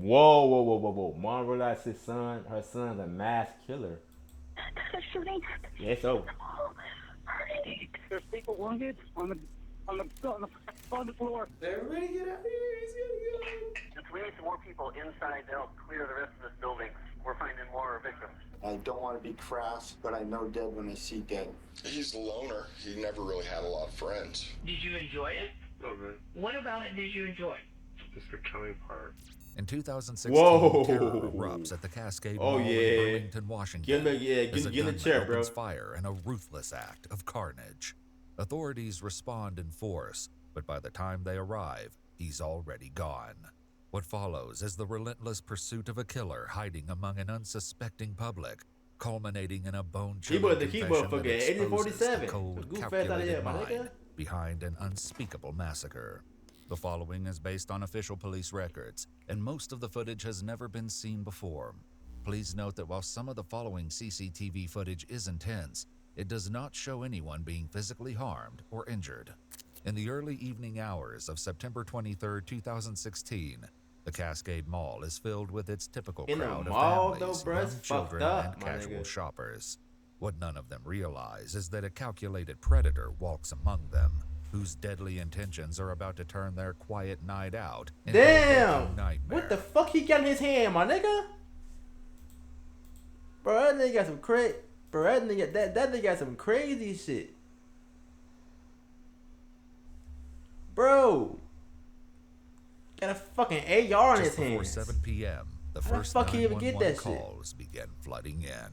Whoa, whoa, whoa, whoa, whoa. Mom realized her son's a mass killer. There's a shooting. Yeah, it's over. There's people wounded on the floor. Everybody get out of here. He's gonna go. If we need some more people inside to help clear the rest of this building, we're finding more victims. I don't want to be crass, but I know dead when I see dead. He's a loner. He never really had a lot of friends. Did you enjoy it? Okay. What about it did you enjoy? Just the killing part. In 2016, Whoa. terror erupts at the Cascade Oh, Mall yeah. in Burlington, Washington. Get in the chair, bro. Opens fire in a ruthless act of carnage. Authorities respond in force, but by the time they arrive, he's already gone. What follows is the relentless pursuit of a killer hiding among an unsuspecting public, culminating in a bone-chilling confession that exposes the cold, calculated mind behind an unspeakable massacre. The following is based on official police records, and most of the footage has never been seen before. Please note that while some of the following CCTV footage is intense, it does not show anyone being physically harmed or injured. In the early evening hours of September 23, 2016, the Cascade Mall is filled with its typical In the crowd mall, of families, though, bruh, it's young children, fucked up, and my casual nigga. shoppers. What none of them realize is that a calculated predator walks among them, whose deadly intentions are about to turn their quiet night out into a Damn! waking nightmare. What the fuck he got in his hand, my nigga? Bro, that nigga got some Bro, that nigga got some crazy shit. Bro. Got a fucking AR in his Just before hand. 7 p.m., the How the first fuck he even get 911 that shit? calls began flooding in.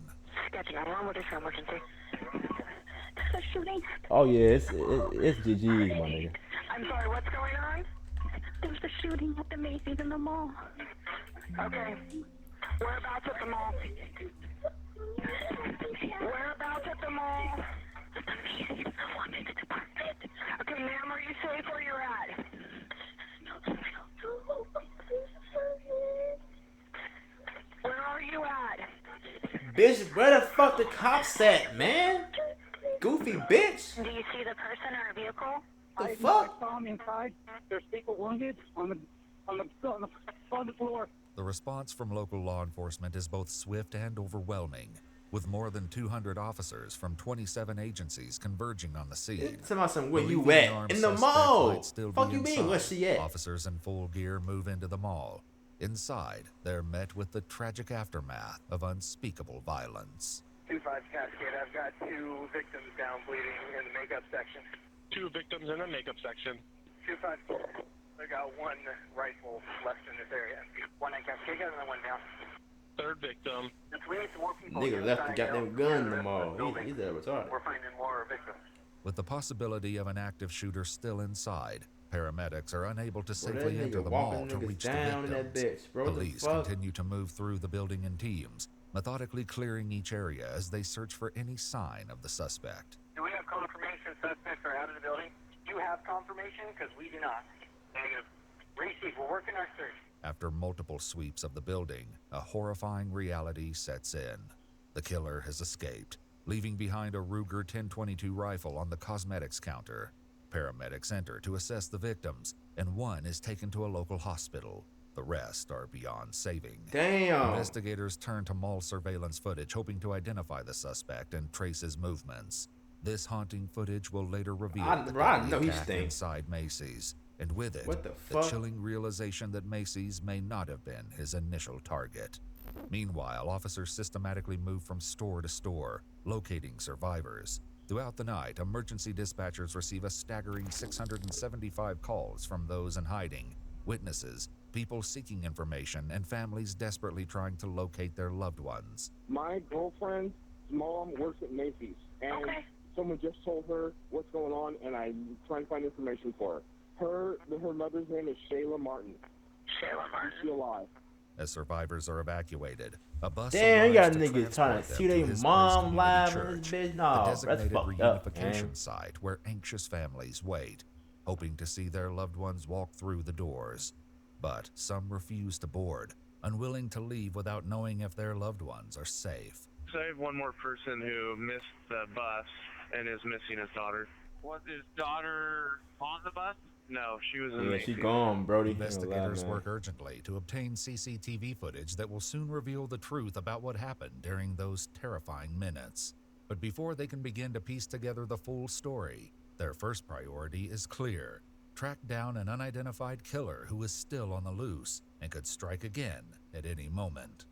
Sketchy, I'm on with this emergency. There's a shooting. Oh yeah, it's GG's, my nigga. I'm sorry, what's going on? There's a shooting at the Macy's in the mall. Okay. Whereabouts at the mall? Whereabouts at the mall? Okay, ma'am, are you safe where you're at? Where are you at? Bitch, where the fuck the cops at, man? Goofy bitch. Do you see the person or a vehicle? The fuck? I saw him inside. There's people wounded on the floor. The response from local law enforcement is both swift and overwhelming, with more than 200 officers from 27 agencies converging on the scene. Tell me some where you Believing the at? armed In the suspect mall. might still Fuck be you mean? inside, Where she at? Officers in full gear move into the mall. Inside, they're met with the tragic aftermath of unspeakable violence. 2-5 Cascade, I've got 2 victims down bleeding in the makeup section. 2 victims in the makeup section. 2-5, I got 1 rifle left in this area. 1 at Cascade, got another 1 down. 3rd victim. If we need some more people Nigga left the inside, goddamn help gun clear in the rest of mall. this building. He's a retarded. We're finding more victims. With the possibility of an active shooter still inside, paramedics are unable to Bro, that safely nigga enter the walking mall to niggas reach the down in that victims. bitch, bro. What the Police fuck? continue to move through the building in teams, methodically clearing each area as they search for any sign of the suspect. Do we have confirmation suspects are out of the building? Do you have confirmation? Because we do not. Negative. Receive, we're working our search. After multiple sweeps of the building, a horrifying reality sets in. The killer has escaped, leaving behind a Ruger 1022 rifle on the cosmetics counter. Paramedics enter to assess the victims, and 1 is taken to a local hospital. The rest are beyond saving. Damn. Investigators turn to mall surveillance footage, hoping to identify the suspect and trace his movements. This haunting footage will later reveal I the know deadly he attack stinks. inside Macy's, and with it, What the the fuck? chilling realization that Macy's may not have been his initial target. Meanwhile, officers systematically move from store to store, locating survivors. Throughout the night, emergency dispatchers receive a staggering 675 calls from those in hiding, witnesses, people seeking information, and families desperately trying to locate their loved ones. My girlfriend's mom works at Macy's, and Okay. someone just told her what's going on, and I'm trying to find information for her. Her mother's name is Shayla Martin. Shayla Is Martin. she alive? As survivors are evacuated, a bus Damn, you got arrives to niggas trying to transport see them their his mom Christ live Community in this Church, bitch. No, the that's designated fucked up, reunification man. site where anxious families wait, hoping to see their loved ones walk through the doors. But some refuse to board, unwilling to leave without knowing if their loved ones are safe. So I have one more person who missed the bus and is missing his daughter. Was his daughter on the bus? No, she was in Yeah, she Macy's. gone, Brody. Investigators man. work urgently to obtain CCTV footage that will soon reveal the truth about what happened during those terrifying minutes. But before they can begin to piece together the full story, their first priority is clear: track down an unidentified killer who is still on the loose and could strike again at any moment.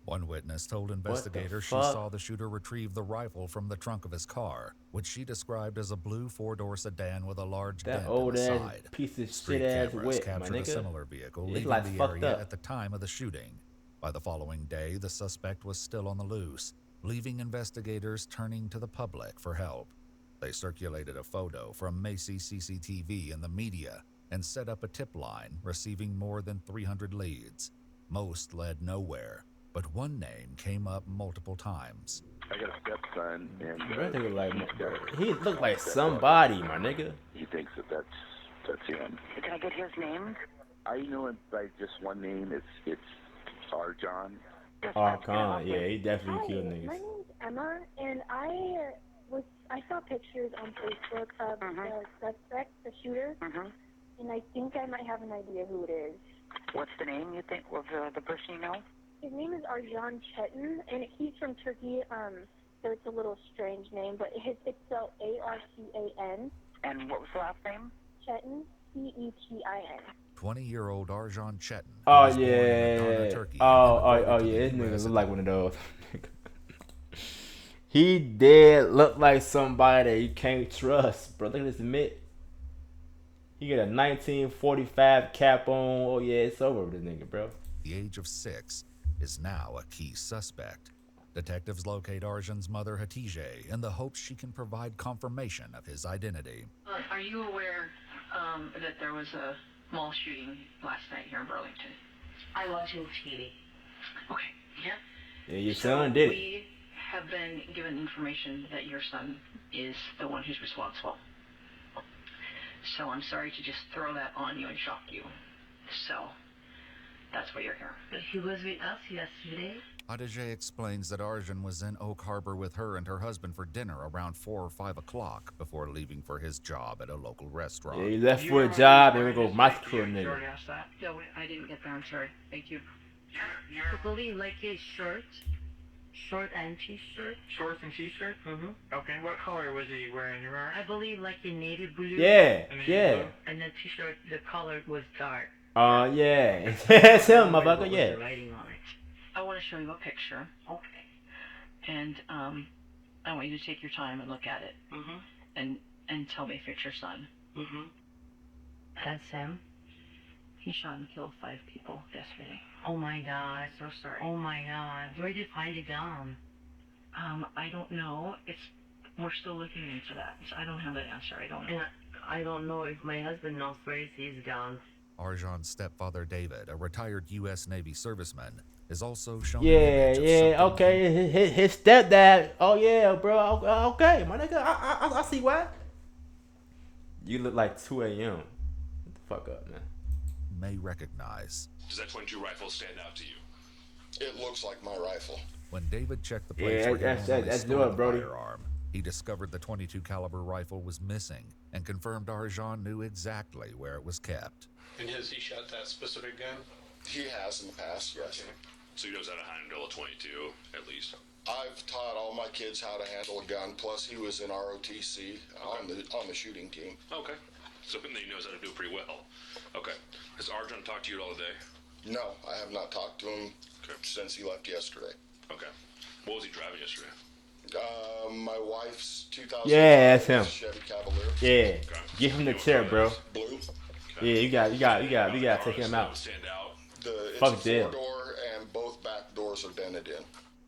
One witness told investigators she fuck? saw the shooter retrieve the rifle from the trunk of his car, which she described as a blue four-door sedan with a large That dent old in the ass side. piece of Street shit ass cameras whip, my captured a nigga. similar vehicle It's leaving like the fucked area up. at the time of the shooting. By the following day, the suspect was still on the loose, leaving investigators turning to the public for help. They circulated a photo from Macy's CCTV in the media and set up a tip line, receiving more than 300 leads. Most led nowhere, but one name came up multiple times. I got a stepson, and Bro, they look like he looked like somebody, my nigga. he thinks that's him. Can I get his name? I know him by just one name. It's Arjan. Oh, Khan, yeah, he definitely Hi, killed my niggas. name's Emma, and I saw pictures on Facebook of the suspect, the shooter, and I think I might have an idea who it is. What's the name you think of the person you know? His name is Arjan Chetan, and he's from Turkey. So it's a little strange name, but it's spelled Arcan. And what was the last name? Chetan, Cetin. 20-year-old Arjan Chetan. who Oh was born in Adana, yeah. Turkey, Oh and yeah. immigrated This to the nigga US look in like one of those. He did look like somebody that you can't trust, bro. Look at this mitt. He got a 1945 cap on. Oh yeah, it's over with this nigga, bro. the age of 6, is now a key suspect. Detectives locate Arjan's mother, Hatice, in the hopes she can provide confirmation of his identity. Are you aware that there was a mall shooting last night here in Burlington? I watching TV. Okay, yeah. Yeah, your son did it. We have been given information that your son is the one who's responsible. So I'm sorry to just throw that on you and shock you. So that's why you're here. But he was with us yesterday. Hatice explains that Arjan was in Oak Harbor with her and her husband for dinner around 4 or 5 o'clock before leaving for his job at a local restaurant. Yeah, he left for a job and we go massacre a nigga. No, I didn't get there. I'm sorry. Thank you. I believe like his short and t-shirt. Shorts and t-shirt? Mm-hmm. Okay, what color was he wearing? You remember? I believe like in navy blue. Yeah, yeah. And the t-shirt, the color was dark. Yeah. It's him, motherfucker, yeah. The writing on it. I want to show you a picture. Okay. And I want you to take your time and look at it. Mm-hmm. And tell me if it's your son. Mm-hmm. That's him. He shot and killed 5 people yesterday. Oh my God. So sorry. Oh my God. Where did you find the gun? I don't know. We're still looking into that. So I don't have that answer. I don't know. And I don't know if my husband knows where is his gun. Arjan's stepfather, David, a retired U.S. Navy serviceman, is also shown. Yeah, okay. His stepdad. Oh yeah, bro. Okay, my nigga. I see why. You look like 2 a.m. Get the fuck up, man. May recognize. Does that .22 rifle stand out to you? It looks like my rifle. When David checked the plates Yeah, where he normally that's stored good, Brody. the firearm, he discovered the .22 caliber rifle was missing and confirmed Arjan knew exactly where it was kept. And has he shot that specific gun? He has in the past, yes. Okay. So he knows how to handle a .22, at least. I've taught all my kids how to handle a gun. Plus, he was in ROTC on the shooting team. Okay. So then he knows how to do it pretty well. Okay. Has Arjan talked to you at all today? No, I have not talked to him since he left yesterday. Okay. What was he driving yesterday? My wife's 2000 Yeah, that's him. Chevy Cavalier. Yeah, give him the chair, bro. Blue. Yeah, you got to take him out. It's Fuck a deal. 4-door and both back doors are dented in.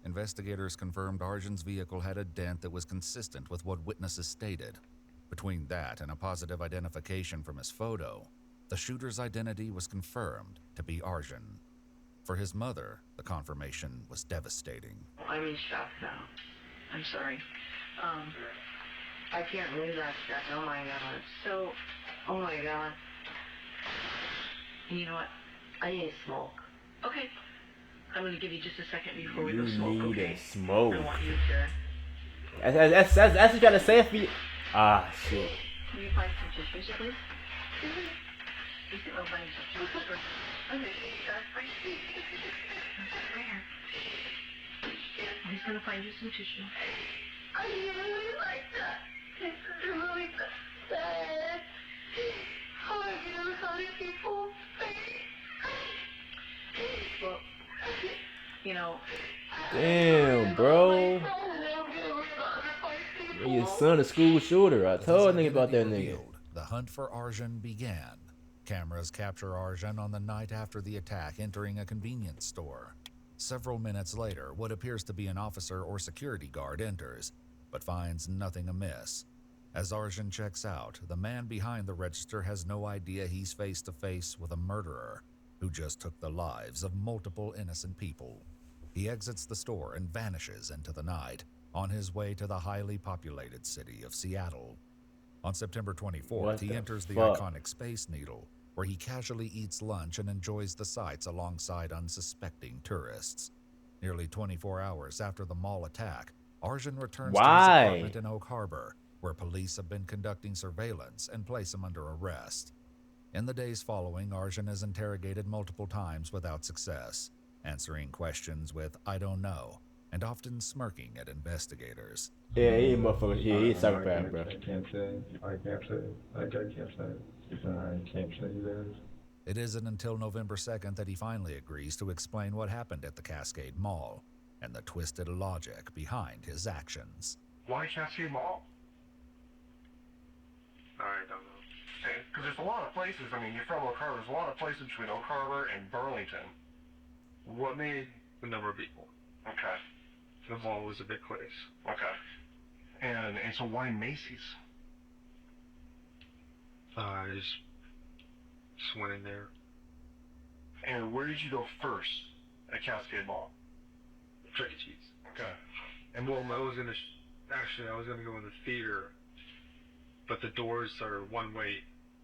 Investigators confirmed Arjan's vehicle had a dent that was consistent with what witnesses stated. Between that and a positive identification from his photo, the shooter's identity was confirmed to be Arjan. For his mother, the confirmation was devastating. I'm in shock now. I'm sorry. I can't believe that. Oh my God. So, Oh my God. you know what? I need smoke. Okay. I'm going to give you just a second before we You go smoke, need okay? a smoke. I want you to... That's what you gotta say for you. Ah, shit. Can you find some tissues, please? You see what bunny stuff? Okay, I'm just gonna find you some tissue. I really like that. It's really bad. How do people think? Well, you know. Damn, bro. Your son a school shooter. I told nigga about that nigga. The hunt for Arjan began. Cameras capture Arjan on the night after the attack entering a convenience store. Several minutes later, what appears to be an officer or security guard enters, but finds nothing amiss. As Arjan checks out, the man behind the register has no idea he's face to face with a murderer who just took the lives of multiple innocent people. He exits the store and vanishes into the night, on his way to the highly populated city of Seattle. On September 24th, he enters the iconic Space Needle, where he casually eats lunch and enjoys the sights alongside unsuspecting tourists. Nearly 24 hours after the mall attack, Arjan returns to his apartment in Oak Harbor, where police have been conducting surveillance and place him under arrest. In the days following, Arjan is interrogated multiple times without success, answering questions with "I don't know," and often smirking at investigators. Yeah, he motherfucker. Yeah, he's psychopath, bro. I can't say. I can't say. I can't say. I can't say that. It isn't until November 2nd that he finally agrees to explain what happened at the Cascade Mall and the twisted logic behind his actions. Why Cascade Mall? I don't know. Because there's a lot of places, I mean, you're from Oak Harbor, there's a lot of places between Oak Harbor and Burlington. What made the number of people? Okay. The mall was a big place. Okay. And so why Macy's? I just went in there. And where did you go first at Cascade Mall? Chuck E. Cheese. Okay. And well, I was gonna actually I was gonna go in the theater, but the doors are one way,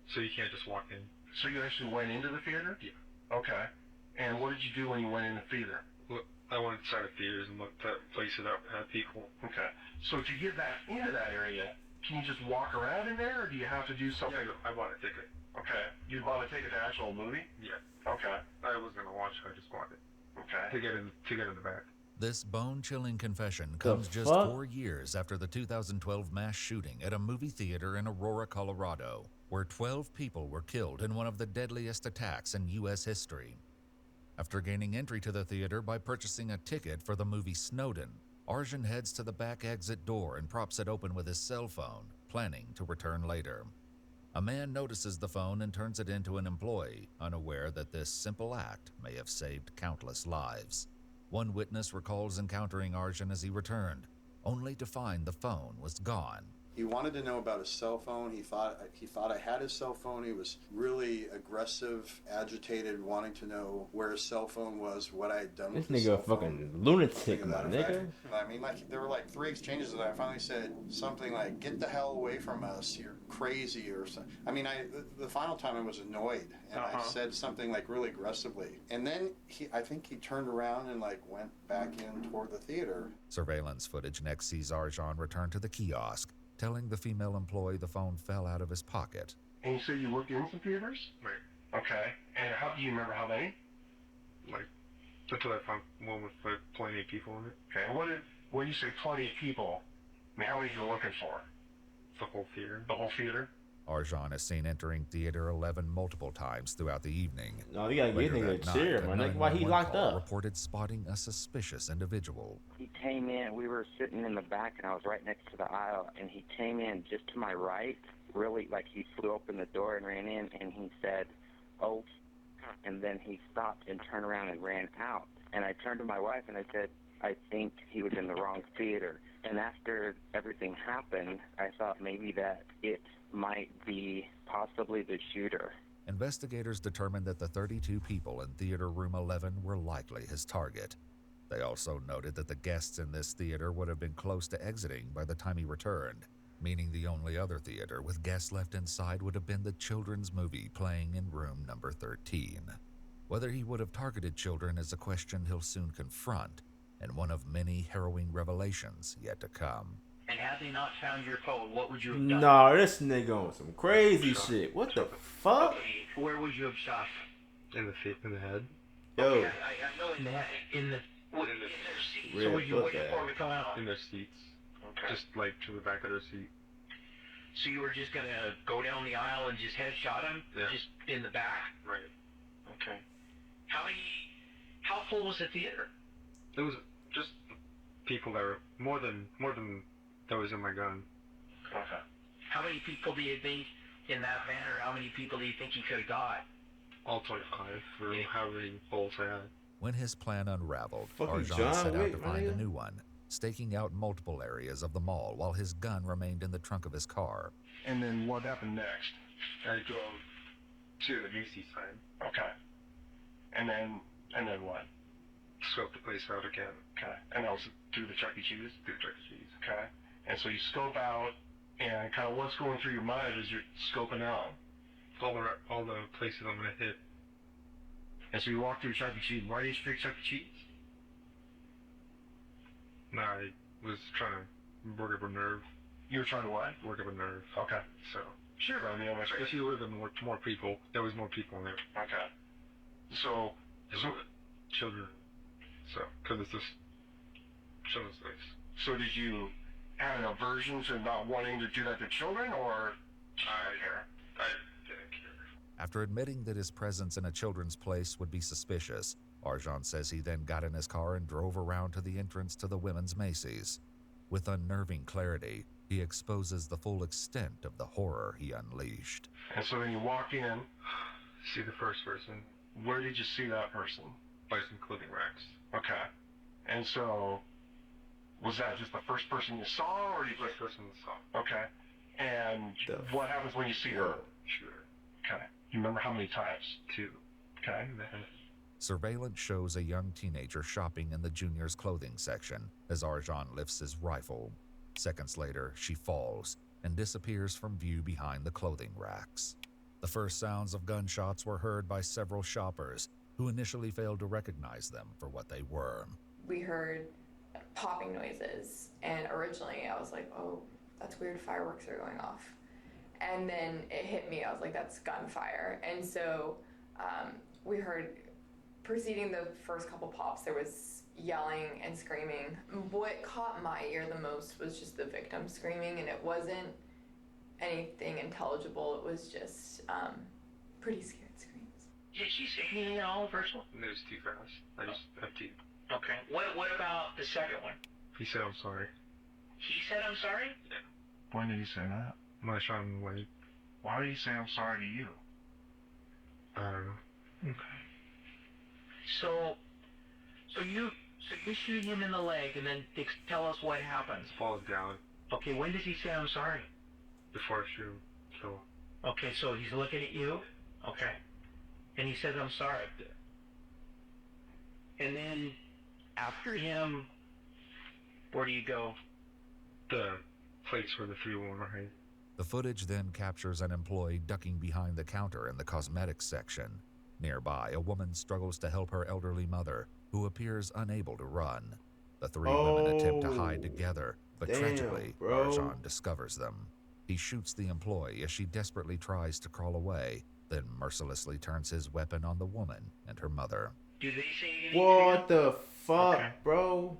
so you can't just walk in. So you actually went into the theater? Yeah. Okay. And what did you do when you went in the theater? Look, I went inside the theaters and looked at places that had people. Okay. So to get into that area, can you just walk around in there, or do you have to do something? Yeah, I bought a ticket. Okay. You bought a ticket to actual movie? Yeah. Okay. I was gonna watch it. I just bought it. Okay. To get in the back. This bone-chilling confession comes just 4 years after the 2012 mass shooting at a movie theater in Aurora, Colorado, where 12 people were killed in one of the deadliest attacks in U.S. history. After gaining entry to the theater by purchasing a ticket for the movie Snowden, Arjan heads to the back exit door and props it open with his cell phone, planning to return later. A man notices the phone and turns it into an employee, unaware that this simple act may have saved countless lives. One witness recalls encountering Arjan as he returned, only to find the phone was gone. He wanted to know about his cell phone. He thought I had his cell phone. He was really aggressive, agitated, wanting to know where his cell phone was, what I had done with his cell phone. This nigga a fucking lunatic, my nigga. I mean, like, there were like 3 exchanges that I finally said something like, "Get the hell away from us, you're crazy," or something. I mean, the final time I was annoyed, and I said something like really aggressively. And then I think he turned around and like went back in toward the theater. Surveillance footage next sees Arjan return to the kiosk, telling the female employee the phone fell out of his pocket. And you said you worked in some theaters? Right. Okay. And do you remember how many? Like, until I found one with like plenty of people in it. Okay. And when you say plenty of people, I mean, how many are you looking for? The whole theater. The whole theater? Arjan is seen entering Theater 11 multiple times throughout the evening. No, you gotta give him a cheer, man. Like, why he locked up? Reported spotting a suspicious individual. He came in, we were sitting in the back, and I was right next to the aisle, and he came in just to my right, really, like he flew open the door and ran in, and he said, "Oh," and then he stopped and turned around and ran out. And I turned to my wife, and I said, "I think he was in the wrong theater." And after everything happened, I thought maybe that it might be possibly the shooter. Investigators determined that the 32 people in Theater Room 11 were likely his target. They also noted that the guests in this theater would have been close to exiting by the time he returned, meaning the only other theater with guests left inside would have been the children's movie playing in room number 13. Whether he would have targeted children is a question he'll soon confront, and one of many harrowing revelations yet to come. And had they not found your code, what would you have done? No, this nigga on some crazy shit. What the fuck? Okay, where would you have shot? In the feet, in the head. Yo. Okay, I know in the head. In their seats. So would you wait for them to come out? In their seats. Okay. Just like to the back of their seat. So you were just gonna go down the aisle and just headshot him? Yeah. Just in the back? Right. Okay. How full was the theater? It was just people that were more than that was in my gun. Okay. How many people do you think in that manner? How many people do you think you could have got? All 25 for how many bullets I had. When his plan unraveled, Fucking Arjan John set out Wick, to find a man. new one, staking out multiple areas of the mall while his gun remained in the trunk of his car. And then what happened next? I drove to the Macy's side. Okay. And then what? Scoped the place out again. Okay. And that was through the Chuck E. Cheese? Through Chuck E. Cheese. Okay. And so you scope out, and kind of what's going through your mind as you're scoping out? All the places I'm gonna hit. And so you walk through Chuck E. Cheese. Why did you pick Chuck E. Cheese? No, I was trying to work up a nerve. You were trying to what? Work up a nerve. Okay. So. Sure. I mean, if you would have been more people, there was more people in there. Okay. So children. So, because it's just children's place. So did you have an aversion to not wanting to do that to children, or I didn't care. After admitting that his presence in a children's place would be suspicious, Arjan says he then got in his car and drove around to the entrance to the women's Macy's. With unnerving clarity, he exposes the full extent of the horror he unleashed. And so then you walk in. See the first person. Where did you see that person? By some clothing racks. Okay. And so, was that just the first person you saw, or you first person you saw? Okay. And what happens when you see her? Sure. Okay. You remember how many times? 2. Okay. Surveillance shows a young teenager shopping in the juniors' clothing section as Arjan lifts his rifle. Seconds later, she falls and disappears from view behind the clothing racks. The first sounds of gunshots were heard by several shoppers, who initially failed to recognize them for what they were. We heard popping noises, and originally I was like, oh, that's weird, fireworks are going off. And then it hit me, I was like, that's gunfire. And so we heard, preceding the first couple pops, there was yelling and screaming. What caught my ear the most was just the victim screaming, and it wasn't anything intelligible. It was just pretty scared screams. Did she say anything at all, first one? It was too fast. I just have to. Okay. What about the second one? He said, I'm sorry. He said, I'm sorry? Yeah. When did he say that? When I shot him away. Why did he say, I'm sorry to you? I don't know. Okay. So you shoot him in the leg, and then tell us what happens. Falls down. Okay, when does he say, I'm sorry? Before I shoot him. So. Okay, so he's looking at you? Okay. And he says, I'm sorry. And then, after him, where do you go? The place where the 3-1 were hanging. The footage then captures an employee ducking behind the counter in the cosmetics section. Nearby, a woman struggles to help her elderly mother, who appears unable to run. The 3 women attempt to hide together, but tragically, Arjan discovers them. He shoots the employee as she desperately tries to crawl away, then mercilessly turns his weapon on the woman and her mother. Do they say anything? What the fuck, bro?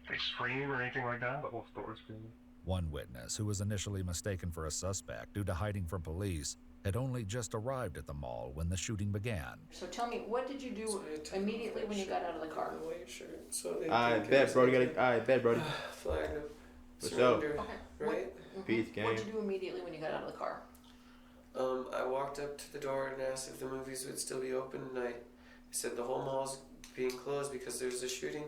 They scream or anything like that? The whole store screaming. One witness, who was initially mistaken for a suspect due to hiding from police, had only just arrived at the mall when the shooting began. So tell me, what did you do immediately when you got out of the car? I bet, Brody. I bet, Brody. Flag of What's surrender, Okay. right? Peace, gang. What did you do immediately when you got out of the car? I walked up to the door and asked if the movies would still be open, and I said the whole mall's being closed because there's a shooting,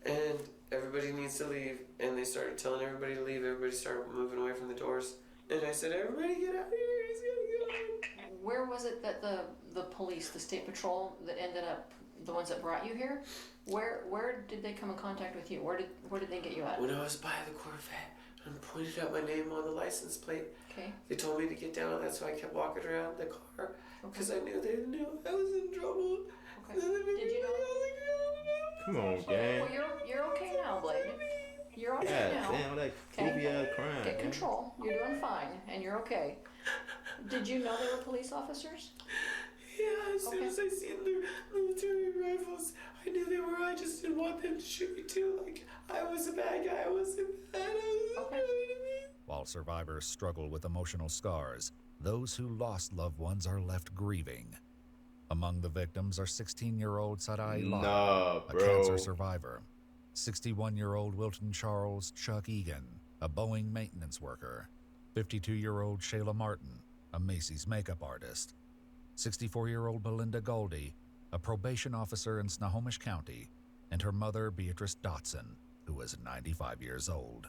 and everybody needs to leave. And they started telling everybody to leave. Everybody started moving away from the doors, and I said, everybody get out of here, he's gonna get on. Where was it that the police, the state patrol, that ended up, the ones that brought you here, where did they come in contact with you? Where did they get you at? When I was by the Corvette and pointed out my name on the license plate, Okay. they told me to get down, and that's why I kept walking around the car, because I knew they knew I was in trouble. Okay. Did you know? Come on, gang. Well, you're okay now, Blade. You're on God it now. damn, that Okay? goofy crime. Get man. control. You're doing fine, and you're okay. Did you know they were police officers? Yeah, as soon as I seen their military rifles, I knew they were. I just didn't want them to shoot me too. Like, I was a bad guy. I wasn't bad. While survivors struggle with emotional scars, those who lost loved ones are left grieving. Among the victims are 16-year-old Sarai Lyle, Nah, a bro. cancer survivor, 61-year-old Wilton Charles Chuck Egan, a Boeing maintenance worker, 52-year-old Shayla Martin, a Macy's makeup artist, 64-year-old Belinda Goldie, a probation officer in Snohomish County, and her mother Beatrice Dotson, who was 95 years old.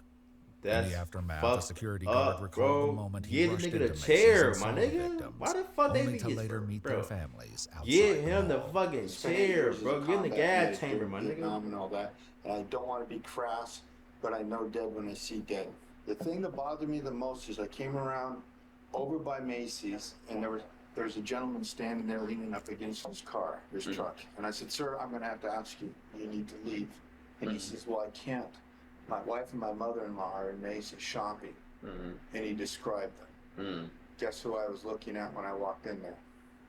That's In the aftermath, a fucked security up, guard recalled bro. the moment he Get the rushed nigga into the Macy's chair, and my saw the nigga. victims, Why the fuck they only be to get later bro? meet their families outside Get the him the mall. fucking Spent chair, years bro. in Get in the combat gas units, chamber, in my nigga. Vietnam and all that. And I don't want to be crass, but I know dead when I see dead. The thing that bothered me the most is I came around over by Macy's, and there's a gentleman standing there leaning up against his car, his truck. And I said, "Sir, I'm going to have to ask you. You need to leave." And he says, "Well, I can't. My wife and my mother-in-law are in Macy's shopping." And he described them. Guess who I was looking at when I walked in there?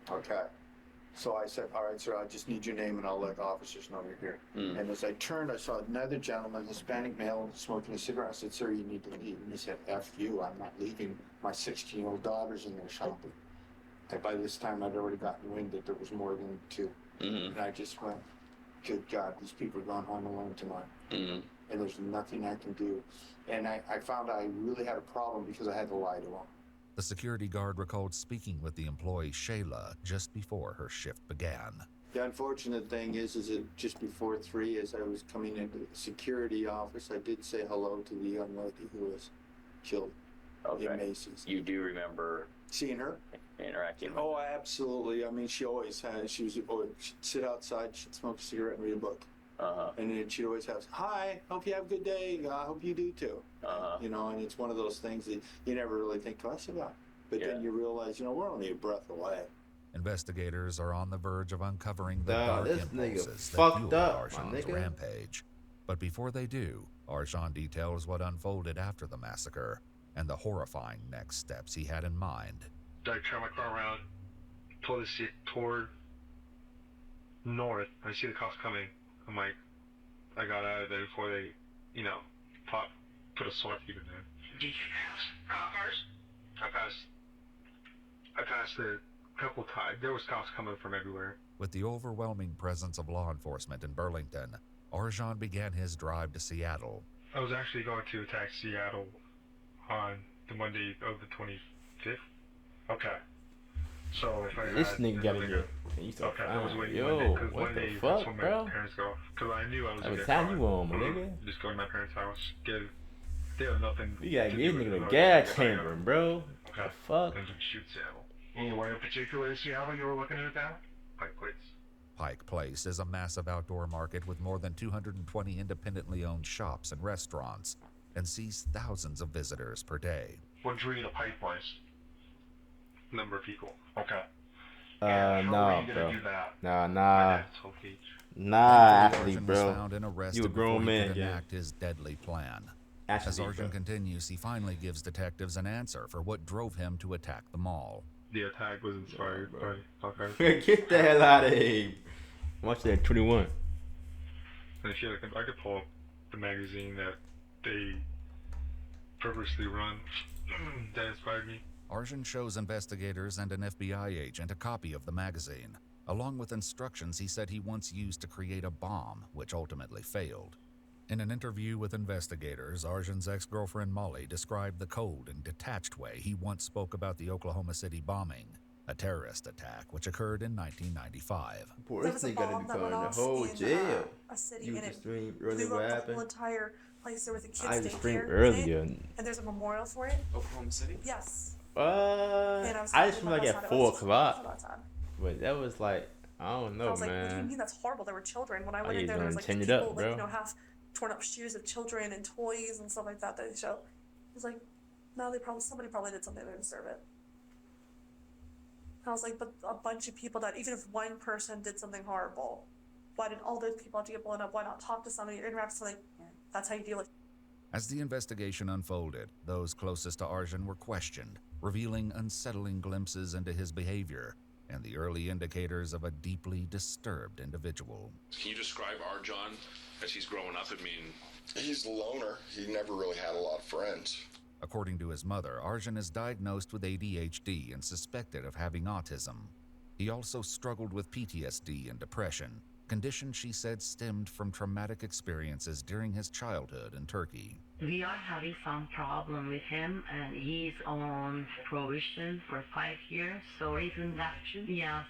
Okay. So I said, "All right, sir, I just need your name and I'll let officers know you're here." And as I turned, I saw another gentleman, Hispanic male, smoking a cigarette. I said, "Sir, you need to leave." And he said, "F you, I'm not leaving. My 16-year-old daughter's in there shopping." And by this time, I'd already gotten wind that there was more than two. And I just went, "Good God, these people are going home alone tonight." And there's nothing I can do. And I found I really had a problem because I had to lie to them. The security guard recalled speaking with the employee Shayla just before her shift began. The unfortunate thing is that just before 3, as I was coming into the security office, I did say hello to the young lady who was killed in Macy's. You do remember seeing her? Interacting with Oh, absolutely. I mean, she'd sit outside, she'd smoke a cigarette and read a book. And then she'd always have, "Hi, hope you have a good day. I hope you do too." You know, and it's one of those things that you never really think twice about. But then you realize, we're only a breath away. Investigators are on the verge of uncovering the Nah, dark this nigga impulses that fucked fueled up, my Arjan's nigga. rampage. But before they do, Arjan details what unfolded after the massacre and the horrifying next steps he had in mind. I turn my car around, pull the seat toward north. I see the cops coming. I'm like, I got out of there before they, put a sword even there. Did you pass cars? I passed a couple times. There was cops coming from everywhere. With the overwhelming presence of law enforcement in Burlington, Arjan began his drive to Seattle. I was actually going to attack Seattle on the Monday of the 25th. Okay. So if I This had nigga got another- me. Okay, I was waiting Yo, Monday, because what the Monday fuck, that's when my bro? parents go. Because I knew I was That going was to get how you on, my nigga. Just go to my parents' house, they have nothing. You gotta to get do nigga with the it. gas Like, chamber, bro. Okay. The fuck? And then shoot Seattle. Anywhere in particular in Seattle you were looking at that? Pike Place. Pike Place is a massive outdoor market with more than 220 independently owned shops and restaurants and sees thousands of visitors per day. What drew you to Pike Place? Number of people. Okay. Nah, are you gonna bro. do that? Nah. Thankfully, Athlete, Arjan was bro. found and arrested You a grown before he man, could yeah. enact his deadly plan. As Athlete, Arjan bro. continues, he finally gives detectives an answer for what drove him to attack the mall. The attack was inspired by Get the hell out of here. Watch that 21. And if you like, I could pull up the magazine that they purposely run that inspired me. Arjan shows investigators and an FBI agent a copy of the magazine, along with instructions he said he once used to create a bomb, which ultimately failed. In an interview with investigators, Arjan's ex-girlfriend Molly described the cold and detached way he once spoke about the Oklahoma City bombing, a terrorist attack which occurred in 1995. Boy, There this was a nigga gotta bomb be that calling went the off whole in jail. a city, You and just it streamed earlier blew what up the happened? whole entire place. There was a kid's I just daycare streamed in earlier. it, and there's a memorial for it. Oklahoma City? Yes. I was just talking like about at that. 4 It was just o'clock. about that. But that was like, I don't I know, was like, what do you man. mean that's horrible? There were children. When I Oh, went in you there, there was done like cleaned it people, up, like, bro. half torn up shoes of children and toys and stuff like that they show. It was like, no, somebody probably did something to deserve it. I was like, but a bunch of people that, even if one person did something horrible, why did all those people have to get blown up? Why not talk to somebody or interact with somebody? That's how you deal with it. As the investigation unfolded, those closest to Arjun were questioned, revealing unsettling glimpses into his behavior and the early indicators of a deeply disturbed individual. Can you describe Arjan as he's growing up? I mean, He's a loner. He never really had a lot of friends. According to his mother, Arjun is diagnosed with ADHD and suspected of having autism. He also struggled with PTSD and depression, conditions she said stemmed from traumatic experiences during his childhood in Turkey. We are having some problem with him, and he's on probation for 5 years. So even that, he had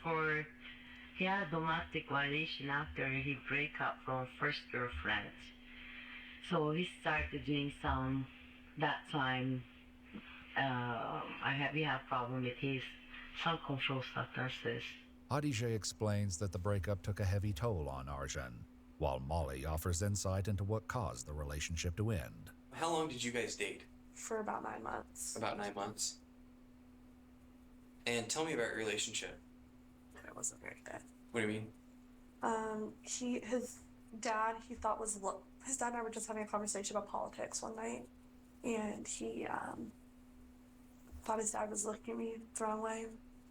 a domestic violation after he break up from first girlfriend. So he started doing some. That time, we have problem with his self-control substances. Hadije explains that the breakup took a heavy toll on Arjun, while Molly offers insight into what caused the relationship to end. How long did you guys date? For about 9 months. About 9 months. And tell me about your relationship. It wasn't very good. What do you mean? His dad, he thought was his dad and I were just having a conversation about politics one night, and he thought his dad was looking at me the wrong way,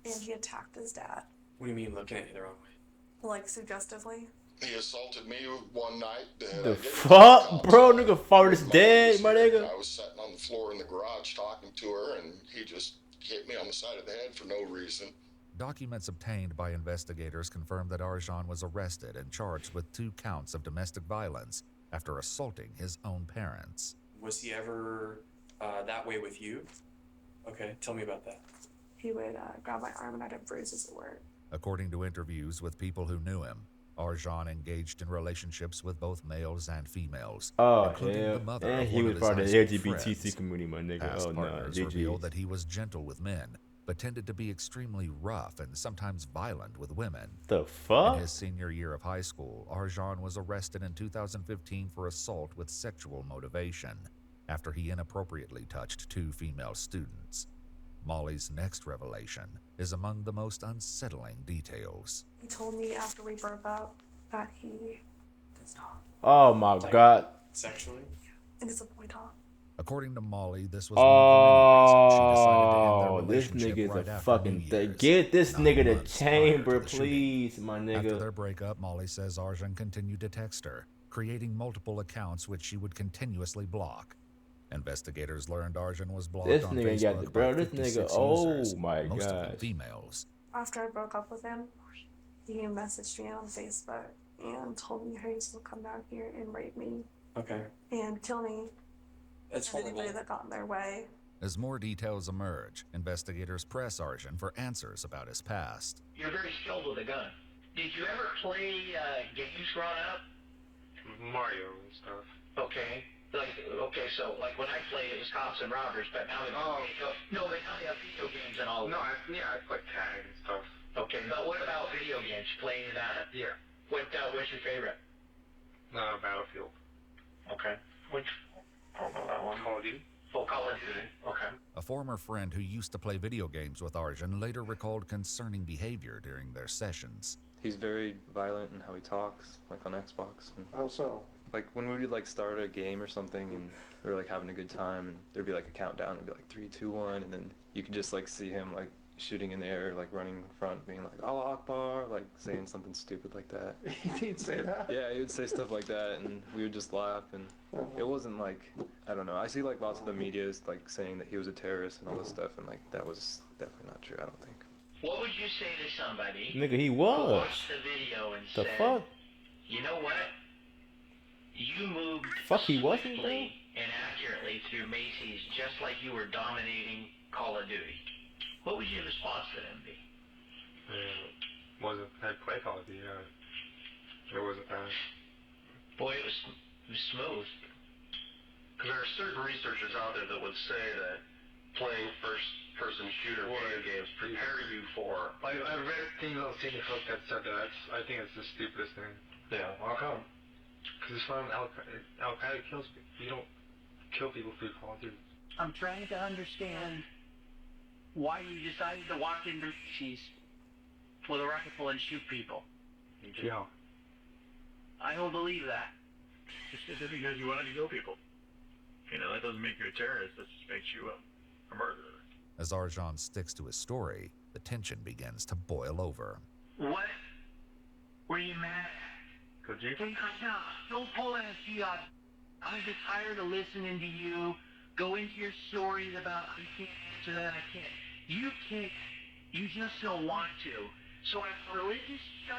and he attacked his dad. What do you mean looking at you the wrong way? Like suggestively. He assaulted me one night. The fuck, bro? Nigga, father's dead, my nigga. I was sitting on the floor in the garage talking to her, and he just hit me on the side of the head for no reason. Documents obtained by investigators confirmed that Arjun was arrested and charged with 2 counts of domestic violence after assaulting his own parents. Was he ever that way with you? Okay, tell me about that. He would grab my arm and I'd have bruises at work. According to interviews with people who knew him, Arjun engaged in relationships with both males and females, including hell. the mother And of he one was of part his of high the school LGBTQ friends. community, my nigga. Past Oh, no, partners GG. revealed that he was gentle with men, but tended to be extremely rough and sometimes violent with women. The fuck? In his senior year of high school, Arjun was arrested in 2015 for assault with sexual motivation after he inappropriately touched 2 female students. Molly's next revelation is among the most unsettling details. He told me after we broke up that he does not. Oh my god. Sexually? And it's a boy talk. According to Molly, this was Oh, this nigga is a fucking thing. Get this nigga to chamber, please, my After nigga. their breakup, Molly says Arjun continued to text her, creating multiple accounts which she would continuously block. Investigators learned Arjun was blocked This on nigga got Facebook the bro. by This nigga. 56 Oh users, my most of them god. females. After I broke up with him, he messaged me on Facebook and told me he was going to come down here and rape me Okay. and kill me. That's and anybody horrible. that got in their way. As more details emerge, investigators press Arjun for answers about his past. You're very skilled with a gun. Did you ever play games growing up? Mario and stuff. Okay. So when I played, it was cops and robbers, but now they no, but now they have video games and all. No, I play tag and stuff. Okay, but what about video games? Playing that? Yeah. What's your favorite? Battlefield. Okay. Which? I don't know that one. Call of Duty. Oh, Call of Duty. Okay. A former friend who used to play video games with Arjun later recalled concerning behavior during their sessions. He's very violent in how he talks, like on Xbox. And How so? like when we would like start a game or something and we were like having a good time and there'd be like a countdown, it'd be like 3, 2, 1, and then you could just like see him like shooting in the air, like running in front, being like Allah Akbar, like saying something stupid like that. He'd say that? Yeah, he would say stuff like that and we would just laugh, and it wasn't like, I don't know, I see like lots of the media is like saying that he was a terrorist and all this stuff, and like that was definitely not true, I don't think. What would you say to somebody Nigga, he who was. watched the video and The said, fuck? you know what? You moved Fuck, he wasn't, bro. swiftly and accurately through Macy's just like you were dominating Call of Duty. What would your response to them be? I play Call of Duty, it wasn't bad. Boy, it was smooth. Because there are certain researchers out there that would say that playing first-person shooter video games prepare you for. I've read things on Facebook that said that. I think it's the stupidest thing. Yeah, how come? Because it's fun. Al-Qaeda kills people. You don't kill people through Call of Duty. I'm trying to understand why you decided to walk into Macy's with a rifle and shoot people. Yeah. I don't believe that. Just because you wanted to kill people. You know, that doesn't make you a terrorist. That just makes you a murderer. As Arjan sticks to his story, the tension begins to boil over. What were you mad at? Kojima? Don't pull that out. I'm just tired of listening to you go into your stories about I can't answer that, I can't. You just don't want to. So as a religious judge,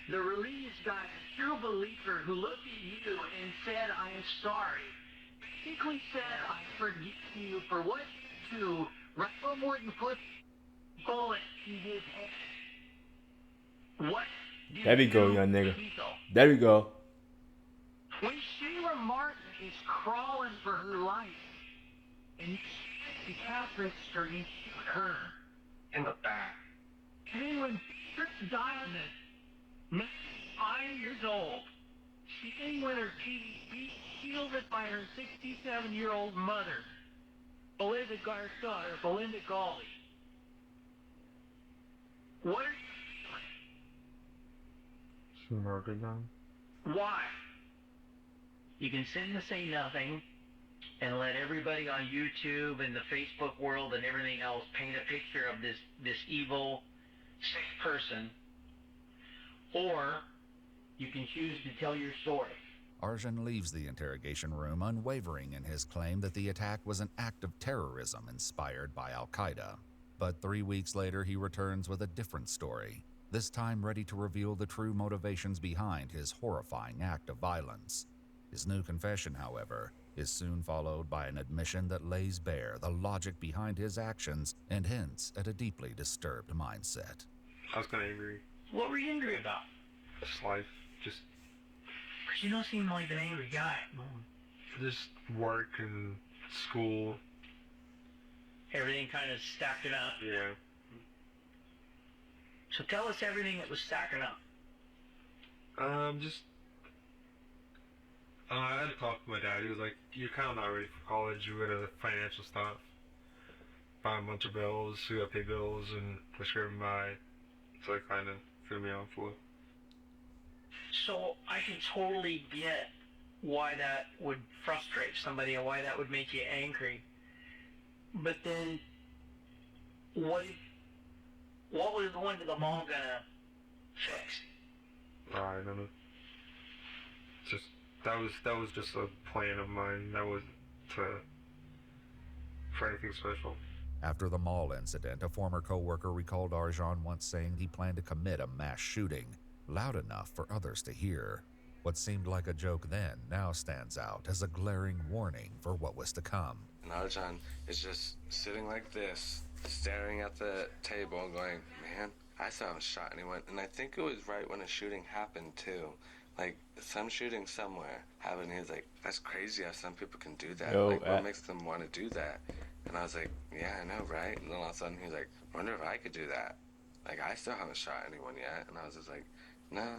the religious guy, the true believer who looked at you and said, I am sorry, basically said, I forgive you for what you do right before you put a bullet in his head. What? There we go, young nigga. There we go. When Sheila Martin is crawling for her life, and you shoot the Catherine Street, you shoot her in the back. And then when Trish Diamond, 5 years old, sitting with her TV, shielded by her 67-year-old mother, Belinda Garcia, or Belinda Gawley. What are you Murdered them. doing? Why? You can sit and say nothing and let everybody on YouTube and the Facebook world and everything else paint a picture of this evil, sick person, or you can choose to tell your story. Arjan leaves the interrogation room unwavering in his claim that the attack was an act of terrorism inspired by Al-Qaeda. But 3 weeks later, he returns with a different story, this time ready to reveal the true motivations behind his horrifying act of violence. His new confession, however, is soon followed by an admission that lays bare the logic behind his actions and hints at a deeply disturbed mindset. I was kind of angry. What were you angry about? Just life. Just You don't seem like an angry guy. Just work and school. Everything kind of stacking up. Yeah. So tell us everything that was stacking up. I had to talk to my dad. He was like, you're kind of not ready for college. You got the financial stuff. Buy a bunch of bills. You got to pay bills and push everything by. So it kind of threw me off a little. So I can totally get why that would frustrate somebody and why that would make you angry. But then, what was going to the mall gonna fix? I don't know. Just that was just a plan of mine. That was for anything special. After the mall incident, a former co-worker recalled Arjan once saying he planned to commit a mass shooting, loud enough for others to hear. What seemed like a joke then now stands out as a glaring warning for what was to come. And Arjan is just sitting like this, staring at the table and going, man, I still haven't shot anyone. And I think it was right when a shooting happened too. Like, some shooting somewhere happened. He was like, that's crazy how some people can do that. Yo, like, what makes them want to do that? And I was like, yeah, I know, right? And then all of a sudden he was like, I wonder if I could do that. Like, I still haven't shot anyone yet. And I was just like, no,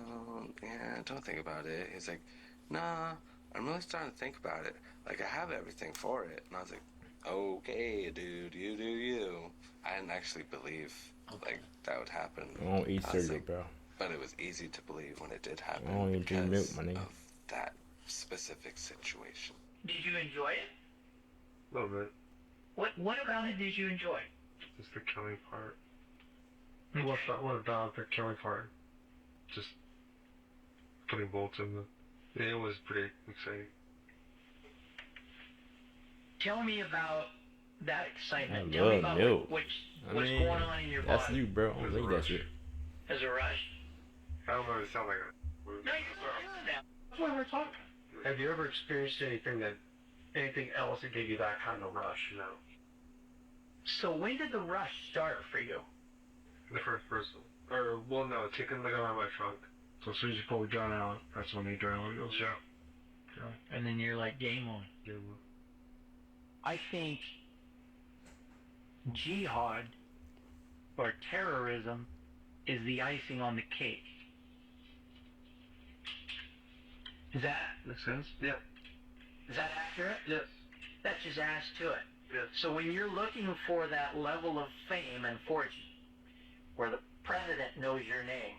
yeah, don't think about it. He's like, nah, I'm really starting to think about it. Like, I have everything for it. And I was like, okay, dude, you do you. I didn't actually believe, like, that would happen. I won't eat cereal, bro. But it was easy to believe when it did happen. I won't even drink milk, my nigga. Of that specific situation. Did you enjoy it? A little bit. What about it did you enjoy? Just the killing part. What about the killing part? Just putting bolts in the... Yeah, it was pretty exciting. Tell me about that excitement. I Tell me love about milk. what's going on in your body. That's you, bro. I don't think that shit. As a rush. I don't know, it sounds like a... No, you're not doing that. That's why we're talking. Have you ever experienced anything else that gave you that kind of rush, you know? So when did the rush start for you? The first person. Or, well, no, taking the gun out of my trunk. So as soon as you pull the gun out, that's when the adrenaline goes. Yeah. And then you're like, game on. Game on. I think jihad or terrorism is the icing on the cake. Is that makes sense? Yeah. Is that accurate? Yes. That just adds to it. Yes. So when you're looking for that level of fame and fortune, where the president knows your name,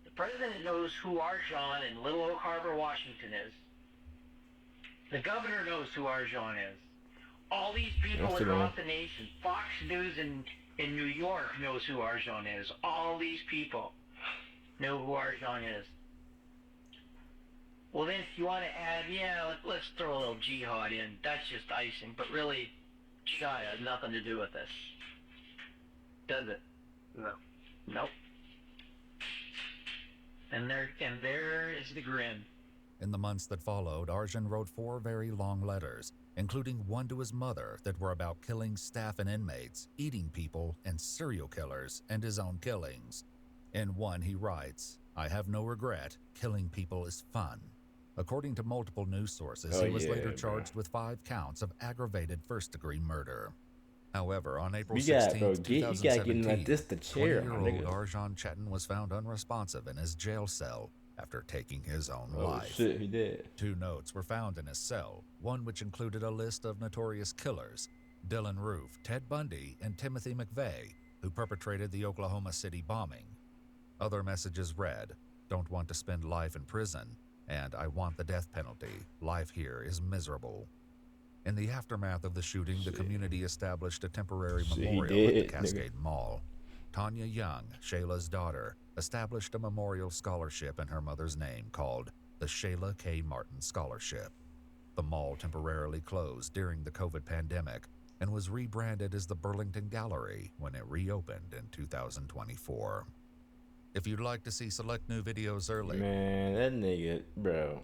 the president knows who Arjan in Little Oak Harbor, Washington is. The governor knows who Arjan is. All these people That's the across the nation, Fox News in New York knows who Arjan is. All these people know who Arjan is. Well, then if you want to add, let's throw a little jihad in. That's just icing. But really, jihad has nothing to do with this. Does it? No. Nope. And there is the grin. In the months that followed, Arjan wrote 4 very long letters, including one to his mother that were about killing staff and inmates, eating people, and serial killers, and his own killings. In one he writes, "I have no regret. Killing people is fun." According to multiple news sources, he was later charged with 5 counts of aggravated first-degree murder. However, on April 16, 2017, 20-year-old Arjan Chetan was found unresponsive in his jail cell after taking his own life. Shit, he did. 2 notes were found in his cell, one which included a list of notorious killers, Dylan Roof, Ted Bundy, and Timothy McVeigh, who perpetrated the Oklahoma City bombing. Other messages read, "Don't want to spend life in prison," and "I want the death penalty. Life here is miserable." In the aftermath of the shooting, the community established a temporary memorial at the Cascade Mall. Tanya Young, Shayla's daughter, established a memorial scholarship in her mother's name called the Shayla K. Martin Scholarship. The mall temporarily closed during the COVID pandemic and was rebranded as the Burlington Gallery when it reopened in 2024. If you'd like to see select new videos early, Man, that nigga, bro.